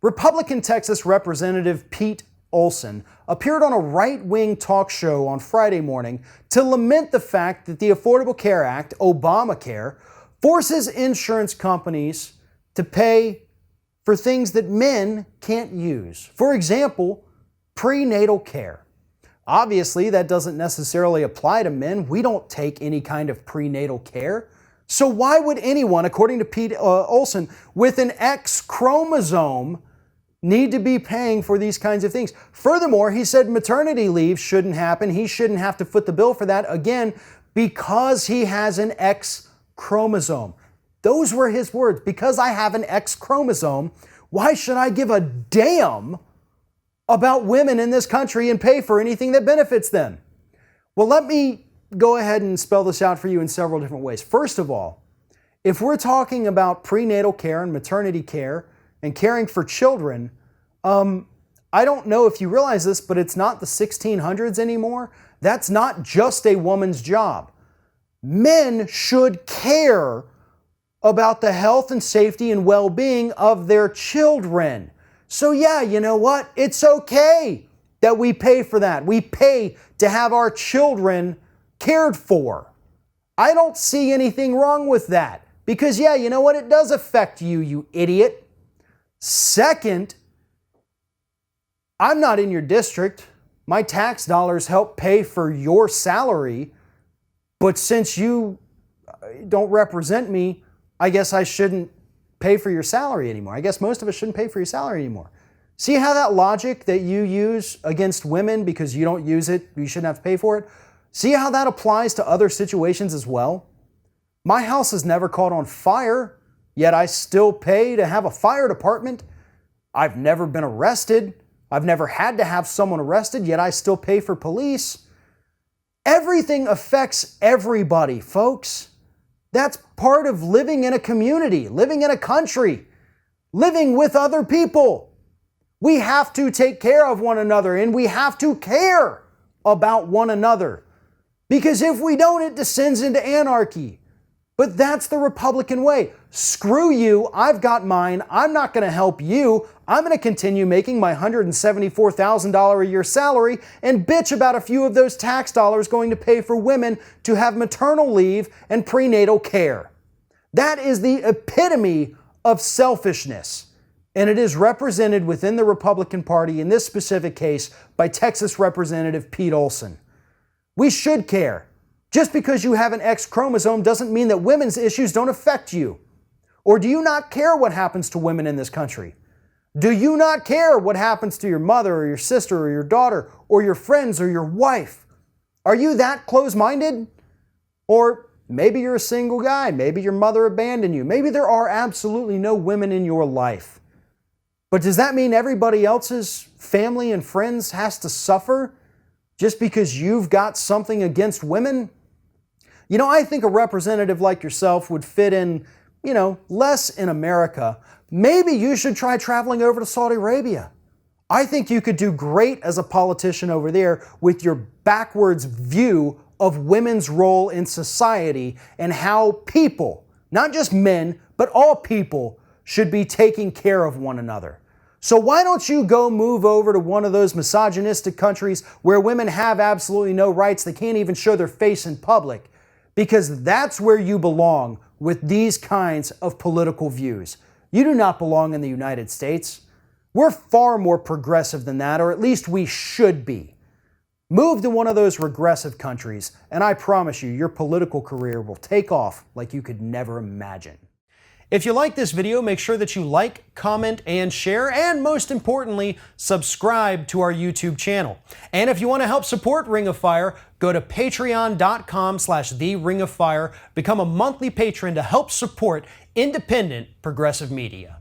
Republican Texas Representative Pete Olsen appeared on a right-wing talk show on Friday morning to lament the fact that the Affordable Care Act, Obamacare, forces insurance companies to pay for things that men can't use. For example, prenatal care. Obviously, that doesn't necessarily apply to men. We don't take any kind of prenatal care. So why would anyone, according to Pete Olsen, with an X chromosome need to be paying for these kinds of things? Furthermore, he said maternity leave shouldn't happen. He shouldn't have to foot the bill for that, again, because he has an X chromosome. Those were his words. Because I have an X chromosome, why should I give a damn about women in this country and pay for anything that benefits them? Well, let me go ahead and spell this out for you in several different ways. First of all, if we're talking about prenatal care and maternity care and caring for children, I don't know if you realize this, but it's not the 1600s anymore. That's not just a woman's job. Men should care about the health and safety and well-being of their children. So yeah, you know what? It's okay that we pay for that. We pay to have our children cared for. I don't see anything wrong with that because yeah, you know what? It does affect you, you idiot. Second, I'm not in your district. My tax dollars help pay for your salary, but since you don't represent me, I guess I shouldn't pay for your salary anymore. I guess most of us shouldn't pay for your salary anymore. See how that logic that you use against women because you don't use it, you shouldn't have to pay for it? See how that applies to other situations as well? My house has never caught on fire, yet I still pay to have a fire department. I've never been arrested. I've never had to have someone arrested, yet I still pay for police. Everything affects everybody, folks. That's part of living in a community, living in a country, living with other people. We have to take care of one another and we have to care about one another. Because if we don't, it descends into anarchy. But that's the Republican way. Screw you, I've got mine, I'm not going to help you. I'm going to continue making my $174,000 a year salary and bitch about a few of those tax dollars going to pay for women to have maternal leave and prenatal care. That is the epitome of selfishness. And it is represented within the Republican Party in this specific case by Texas Representative Pete Olsen. We should care. Just because you have an X chromosome doesn't mean that women's issues don't affect you. Or do you not care what happens to women in this country? Do you not care what happens to your mother or your sister or your daughter or your friends or your wife? Are you that close-minded? Or maybe you're a single guy. Maybe your mother abandoned you. Maybe there are absolutely no women in your life. But does that mean everybody else's family and friends has to suffer just because you've got something against women? You know, I think a representative like yourself would fit in, less in America. Maybe you should try traveling over to Saudi Arabia. I think you could do great as a politician over there with your backwards view of women's role in society and how people, not just men, but all people, should be taking care of one another. So why don't you go move over to one of those misogynistic countries where women have absolutely no rights, they can't even show their face in public, because that's where you belong with these kinds of political views. You do not belong in the United States. We're far more progressive than that, or at least we should be. Move to one of those regressive countries, and I promise you, your political career will take off like you could never imagine. If you like this video, make sure that you like, comment, and share, and most importantly, subscribe to our YouTube channel. And if you want to help support Ring of Fire, go to patreon.com/TheRingOfFire, become a monthly patron to help support independent progressive media.